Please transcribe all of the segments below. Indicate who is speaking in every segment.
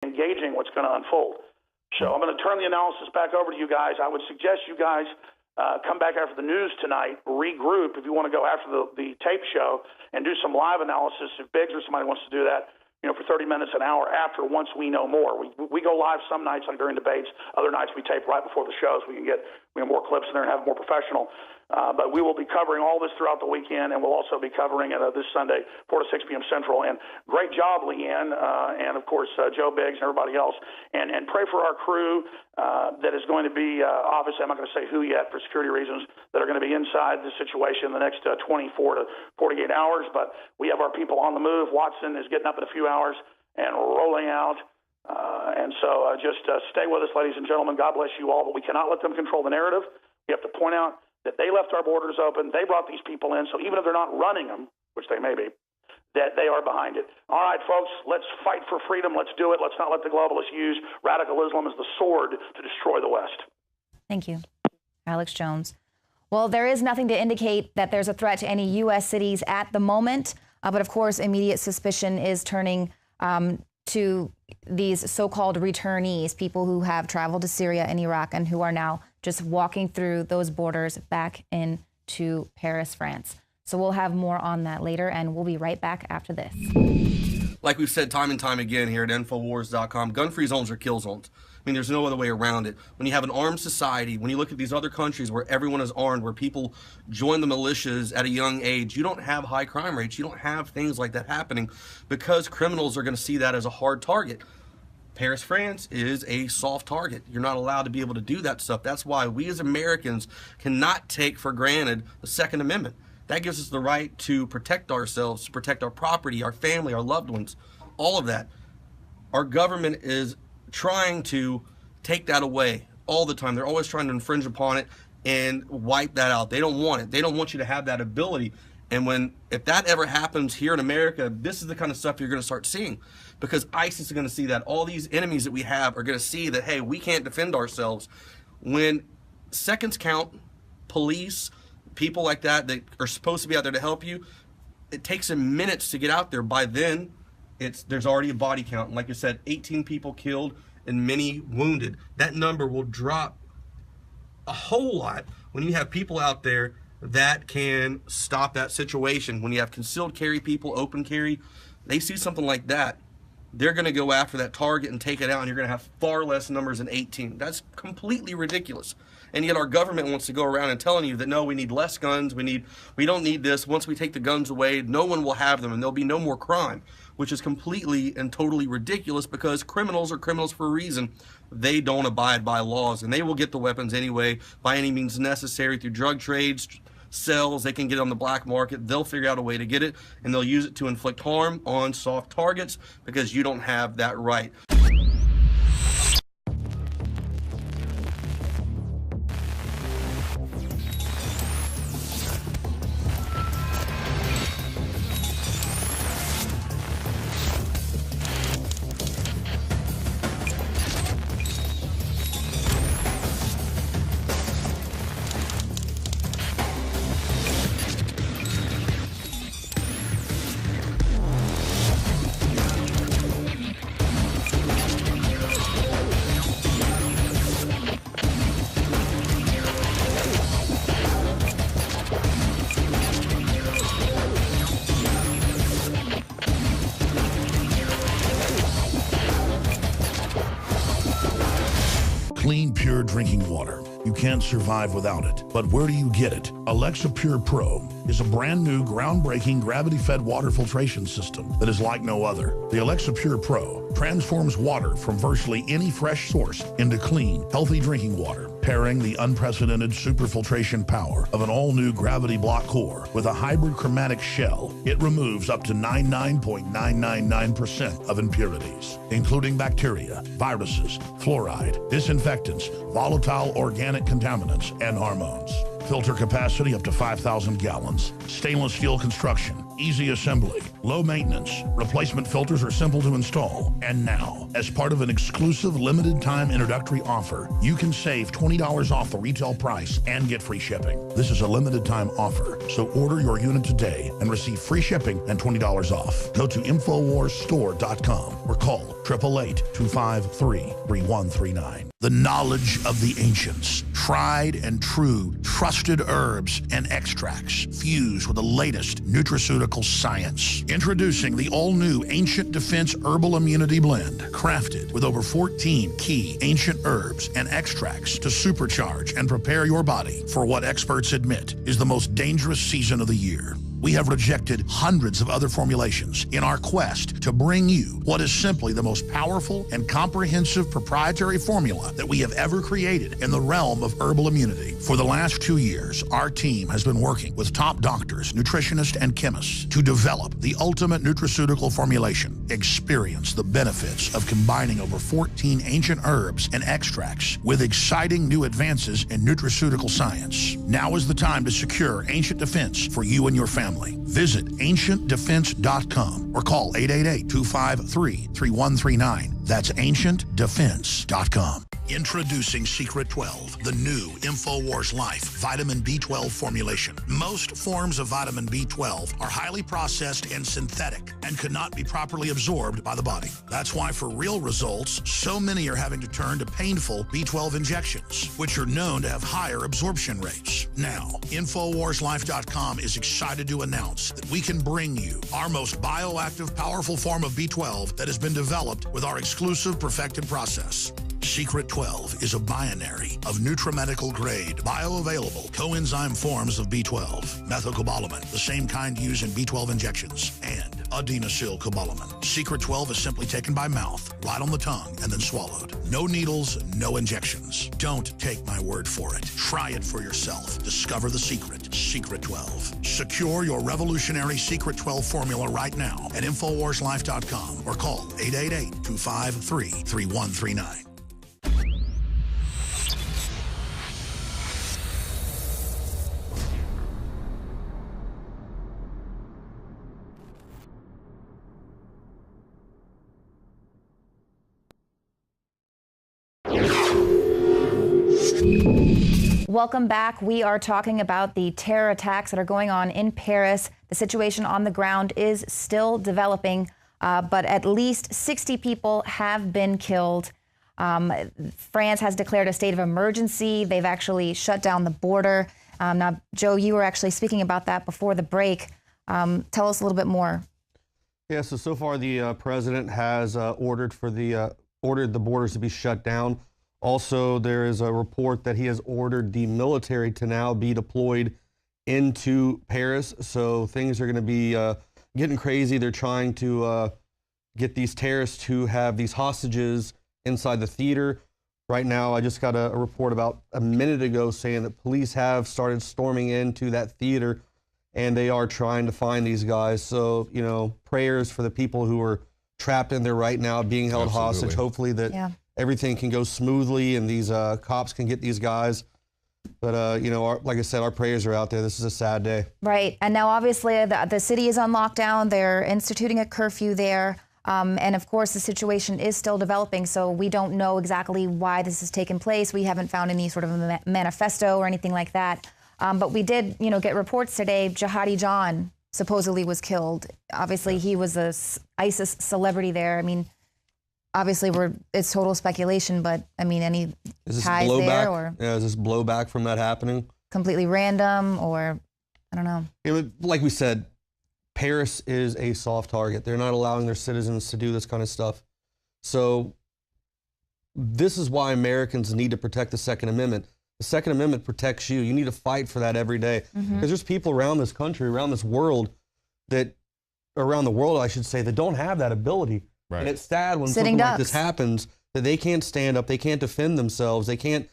Speaker 1: engaging what's going to unfold. So I'm going to turn the analysis back over to you guys. I would suggest you guys come back after the news tonight, regroup if you want to go after the tape show and do some live analysis if Biggs or somebody wants to do that, for 30 minutes, an hour after, once we know more. We go live some nights, like during debates. Other nights we tape right before the shows. We have more clips in there and have it more professional. But we will be covering all this throughout the weekend, and we'll also be covering it this Sunday, 4 to 6 p.m. Central. And great job, Leanne, and, of course, Joe Biggs and everybody else. And pray for our crew that is going to be, obviously, I'm not going to say who yet for security reasons, that are going to be inside this situation in the next 24 to 48 hours. But we have our people on the move. Watson is getting up in a few hours and rolling out. And so just stay with us, ladies and gentlemen. God bless you all. But we cannot let them control the narrative. We have to point out that they left our borders open. They brought these people in. So even if they're not running them, which they may be, that they are behind it. All right, folks, let's fight for freedom. Let's do it. Let's not let the globalists use radical Islam as the sword to destroy the West.
Speaker 2: Thank you, Alex Jones. Well, there is nothing to indicate that there's a threat to any U.S. cities at the moment. But, of course, immediate suspicion is turning to these so-called returnees, people who have traveled to Syria and Iraq and who are now just walking through those borders back into Paris, France. So we'll have more on that later, and we'll be right back after this.
Speaker 3: Like we've said time and time again here at INFOWARS.com, gun-free zones are kill zones. I mean, there's no other way around it. When you have an armed society, when you look at these other countries where everyone is armed, where people join the militias at a young age, you don't have high crime rates. You don't have things like that happening because criminals are going to see that as a hard target. Paris, France is a soft target. You're not allowed to be able to do that stuff. That's why we as Americans cannot take for granted the Second Amendment. That gives us the right to protect ourselves, to protect our property, our family, our loved ones, all of that. Our government is trying to take that away all the time. They're always trying to infringe upon it and wipe that out. They don't want it. They don't want you to have that ability. And if that ever happens here in America, this is the kind of stuff you're going to start seeing, because ISIS is going to see that. All these enemies that we have are going to see that, hey, we can't defend ourselves. When seconds count, police, people like that are supposed to be out there to help you, it takes them minutes to get out there. By then, there's already a body count. And like I said, 18 people killed and many wounded. That number will drop a whole lot when you have people out there that can stop that situation. When you have concealed carry people, open carry, they see something like that, they're going to go after that target and take it out, and you're going to have far less numbers than 18. That's completely ridiculous. And yet our government wants to go around and telling you that, no, we need less guns, we don't need this. Once we take the guns away, no one will have them and there'll be no more crime, which is completely and totally ridiculous, because criminals are criminals for a reason. They don't abide by laws, and they will get the weapons anyway by any means necessary through drug trades, cells. They can get it on the black market. They'll figure out a way to get it, and they'll use it to inflict harm on soft targets because you don't have that right.
Speaker 4: Clean, pure drinking water. You can't survive without it. But where do you get it? Alexa Pure Pro is a brand new, groundbreaking, gravity-fed water filtration system that is like no other. The Alexa Pure Pro transforms water from virtually any fresh source into clean, healthy drinking water, pairing the unprecedented superfiltration power of an all-new gravity block core with a hybrid chromatic shell. It removes up to 99.999% of impurities, including bacteria, viruses, fluoride, disinfectants, volatile organic contaminants, and hormones. Filter capacity up to 5,000 gallons. Stainless steel construction. easy assembly, low maintenance, replacement filters are simple to install. And now, as part of an exclusive limited time introductory offer, you can save $20 off the retail price and get free shipping. This is a limited time offer, so order your unit today and receive free shipping and $20 off. Go to InfoWarsStore.com or call 888-253-3139. The knowledge of the ancients, tried and true, trusted herbs and extracts fused with the latest nutraceutical science. Introducing the all-new Ancient Defense Herbal Immunity Blend, crafted with over 14 key ancient herbs and extracts to supercharge and prepare your body for what experts admit is the most dangerous season of the year. We have rejected hundreds of other formulations in our quest to bring you what is simply the most powerful and comprehensive proprietary formula that we have ever created in the realm of herbal immunity. For the last 2 years, our team has been working with top doctors, nutritionists, and chemists to develop the ultimate nutraceutical formulation. Experience the benefits of combining over 14 ancient herbs and extracts with exciting new advances in nutraceutical science. Now is the time to secure Ancient Defense for you and your family. Visit ancientdefense.com or call 888-253-3139. That's ancientdefense.com. Introducing Secret 12, the new InfoWars Life Vitamin B12 formulation. Most forms of vitamin B12 are highly processed and synthetic and could not be properly absorbed by the body. That's why for real results, so many are having to turn to painful B12 injections, which are known to have higher absorption rates. Now, InfoWarsLife.com is excited to announce that we can bring you our most bioactive, powerful form of B12 that has been developed with our exclusive perfected process. Secret 12 is a binary of nutramedical grade, bioavailable coenzyme forms of B12, methylcobalamin, the same kind used in B12 injections, and adenosylcobalamin. Secret 12 is simply taken by mouth, right on the tongue, and then swallowed. No needles, no injections. Don't take my word for it. Try it for yourself. Discover the secret. Secret 12. Secure your revolutionary Secret 12 formula right now at InfoWarsLife.com or call 888-253-3139.
Speaker 2: Welcome back. We are talking about the terror attacks that are going on in Paris. The situation on the ground is still developing, but at least 60 people have been killed. France has declared a state of emergency. They've actually shut down the border. Now, Joe, you were actually speaking about that before the break. Tell us a little bit more.
Speaker 3: Yeah, so far the president has ordered the borders to be shut down. Also, there is a report that he has ordered the military to now be deployed into Paris. So things are going to be getting crazy. They're trying to get these terrorists to have these hostages inside the theater. Right now, I just got a report about a minute ago saying that police have started storming into that theater and they are trying to find these guys. So, you know, prayers for the people who are trapped in there right now being held hostage. Hopefully that everything can go smoothly and these cops can get these guys. But, you know, like I said, our prayers are out there. This is a sad day. Right.
Speaker 2: And now, obviously, the city is on lockdown. They're instituting a curfew there. And, of course, the situation is still developing, so we don't know exactly why this has taken place. We haven't found any sort of a manifesto or anything like that. But we did, you know, get reports today. Jihadi John supposedly was killed. Obviously, he was a ISIS celebrity there. I mean, obviously, it's total speculation, but I mean, any ties there, or
Speaker 3: is this blowback from that happening?
Speaker 2: Completely random, or I don't know.
Speaker 3: Like we said, Paris is a soft target. They're not allowing their citizens to do this kind of stuff. So this is why Americans need to protect the Second Amendment. The Second Amendment protects you. You need to fight for that every day. Because there's people around this country, around this world, around the world, I should say, that don't have that ability. Right. And it's sad when something like this happens that they can't stand up, they can't defend themselves, they can't.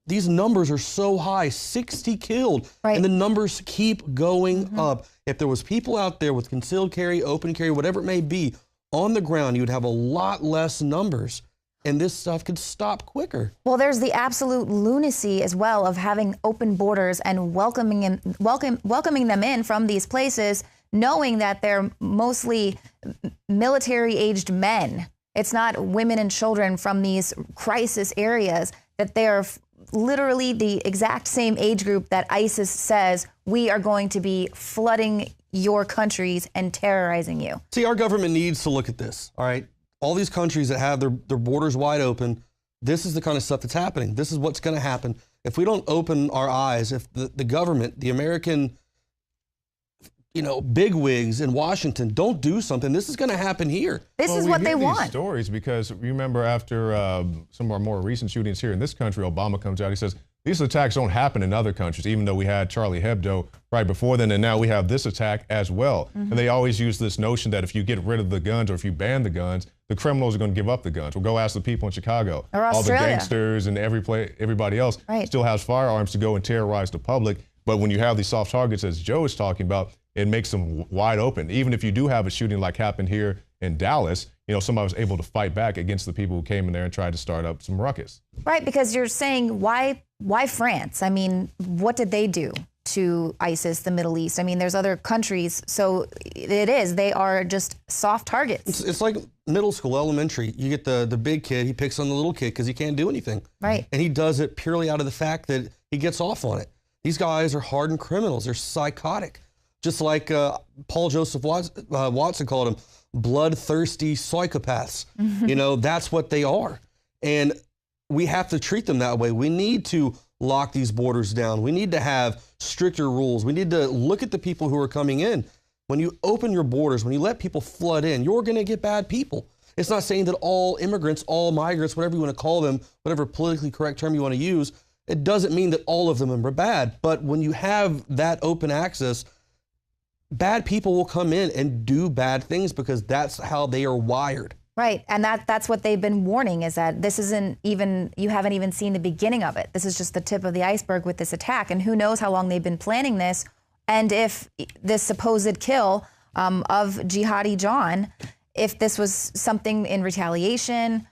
Speaker 3: These numbers are so high, 60 killed, and the numbers keep going up. If there was people out there with concealed carry, open carry, whatever it may be, on the ground, you'd have a lot less numbers, and this stuff could stop quicker.
Speaker 2: Well, there's the absolute lunacy as well of having open borders and welcoming them in from these places, knowing that they're mostly military-aged men. It's not women and children from these crisis areas, that they are literally the exact same age group that ISIS says we are going to be flooding your countries and terrorizing you.
Speaker 3: See, our government needs to look at this, all right? All these countries that have their borders wide open, this is the kind of stuff that's happening. This is what's going to happen. If we don't open our eyes, if the government, the American, bigwigs in Washington don't do something, this is going to happen here.
Speaker 2: This is what they want.
Speaker 5: Stories, because remember after some of our more recent shootings here in this country, Obama comes out, he says, these attacks don't happen in other countries, even though we had Charlie Hebdo right before then, and now we have this attack as well. And they always use this notion that if you get rid of the guns or if you ban the guns, the criminals are going to give up the guns. Well, go ask the people in Chicago.
Speaker 2: Or
Speaker 5: all
Speaker 2: Australia.
Speaker 5: the gangsters and everybody else still has firearms to go and terrorize the public. But when you have these soft targets, as Joe is talking about, it makes them wide open. Even if you do have a shooting like happened here in Dallas, somebody was able to fight back against the people who came in there and tried to start up some ruckus.
Speaker 2: Right, because you're saying, why France? I mean, what did they do to ISIS, the Middle East? I mean, there's other countries, so they are just soft targets.
Speaker 3: It's like middle school, elementary. You get the big kid, he picks on the little kid because he can't do anything.
Speaker 2: Right.
Speaker 3: And he does it purely out of the fact that he gets off on it. These guys are hardened criminals. They're psychotic. Just like Paul Joseph Watson called them, bloodthirsty psychopaths. That's what they are. And we have to treat them that way. We need to lock these borders down. We need to have stricter rules. We need to look at the people who are coming in. When you open your borders, when you let people flood in, you're going to get bad people. It's not saying that all immigrants, all migrants, whatever you want to call them, whatever politically correct term you want to use, it doesn't mean that all of them are bad. But when you have that open access, bad people will come in and do bad things because that's how they are wired.
Speaker 2: Right, and that's what they've been warning, is that this isn't even, you haven't even seen the beginning of it. This is just the tip of the iceberg with this attack, and who knows how long they've been planning this, and if this supposed kill of Jihadi John, if this was something in retaliation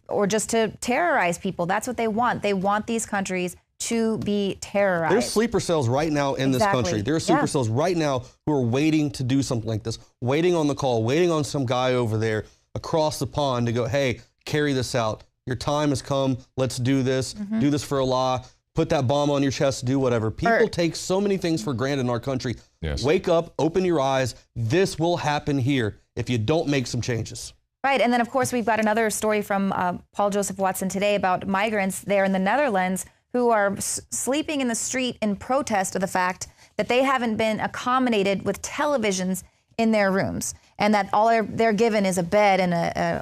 Speaker 2: or just to terrorize people. That's what they want. They want these countries to be terrorized.
Speaker 3: There's sleeper cells right now in this country. There are sleeper cells right now who are waiting to do something like this, waiting on the call, waiting on some guy over there across the pond to go, hey, carry this out. Your time has come. Let's do this. Do this for Allah. Put that bomb on your chest. Do whatever. People take so many things for granted in our country.
Speaker 5: Yes.
Speaker 3: Wake up. Open your eyes. This will happen here if you don't make some changes.
Speaker 2: Right. And then, of course, we've got another story from Paul Joseph Watson today about migrants there in the Netherlands who are sleeping in the street in protest of the fact that they haven't been accommodated with televisions in their rooms, and that all they're given is a bed and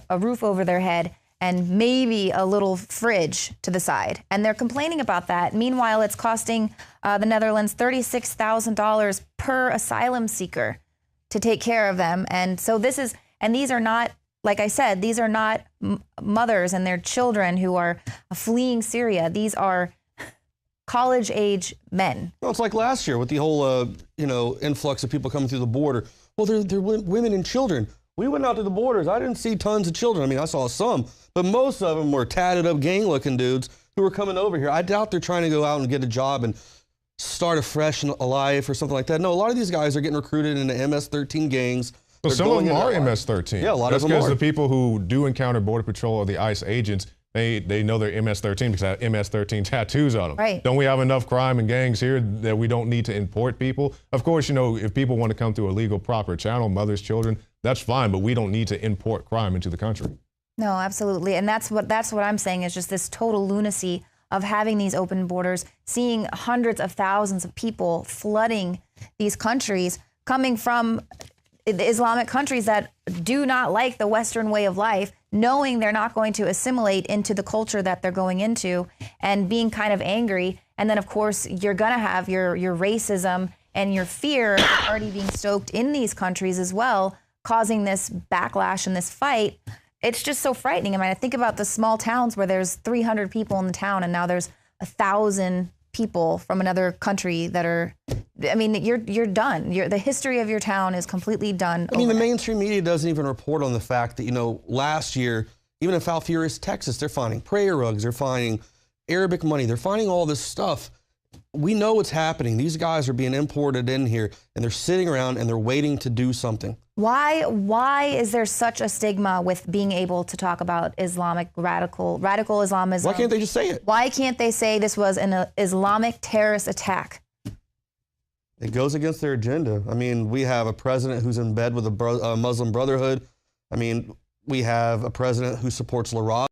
Speaker 2: a roof over their head and maybe a little fridge to the side. And they're complaining about that. Meanwhile, it's costing the Netherlands $36,000 per asylum seeker to take care of them. And so these are not, like I said, these are not mothers and their children who are fleeing Syria. These are college-age men.
Speaker 3: Well, it's like last year with the whole, influx of people coming through the border. Well, they're women and children. We went out to the borders. I didn't see tons of children. I mean, I saw some, but most of them were tatted up, gang-looking dudes who were coming over here. I doubt they're trying to go out and get a job and start afresh in a life or something like that. No, a lot of these guys are getting recruited into MS-13 gangs.
Speaker 5: But some of them are MS-13.
Speaker 3: Yeah, a lot of them are.
Speaker 5: That's because the people who do encounter Border Patrol or the ICE agents, they know they're MS-13 because they have MS-13 tattoos on them.
Speaker 2: Right.
Speaker 5: Don't we have enough crime and gangs here that we don't need to import people? Of course, if people want to come through a legal, proper channel, mothers, children, that's fine, but we don't need to import crime into the country.
Speaker 2: No, absolutely. And that's what I'm saying, is just this total lunacy of having these open borders, seeing hundreds of thousands of people flooding these countries, coming from the Islamic countries that do not like the Western way of life, knowing they're not going to assimilate into the culture that they're going into, and being kind of angry. And then, of course, you're going to have your racism and your fear already being stoked in these countries as well, causing this backlash and this fight. It's just so frightening. I mean, I think about the small towns where there's 300 people in the town, and now there's 1,000 people from another country that are, I mean, you're done. The history of your town is completely done.
Speaker 3: I mean, the mainstream media doesn't even report on the fact that, last year, even in Falfurrias, Texas, they're finding prayer rugs, they're finding Arabic money, they're finding all this stuff We know what's happening. These guys are being imported in here, and they're sitting around and they're waiting to do something.
Speaker 2: Why is there such a stigma with being able to talk about Islamic radical Islamism?
Speaker 3: Why can't they just say it?
Speaker 2: Why can't they say this was an Islamic terrorist attack?
Speaker 3: It goes against their agenda. I mean, we have a president who's in bed with a Muslim Brotherhood. I mean, we have a president who supports La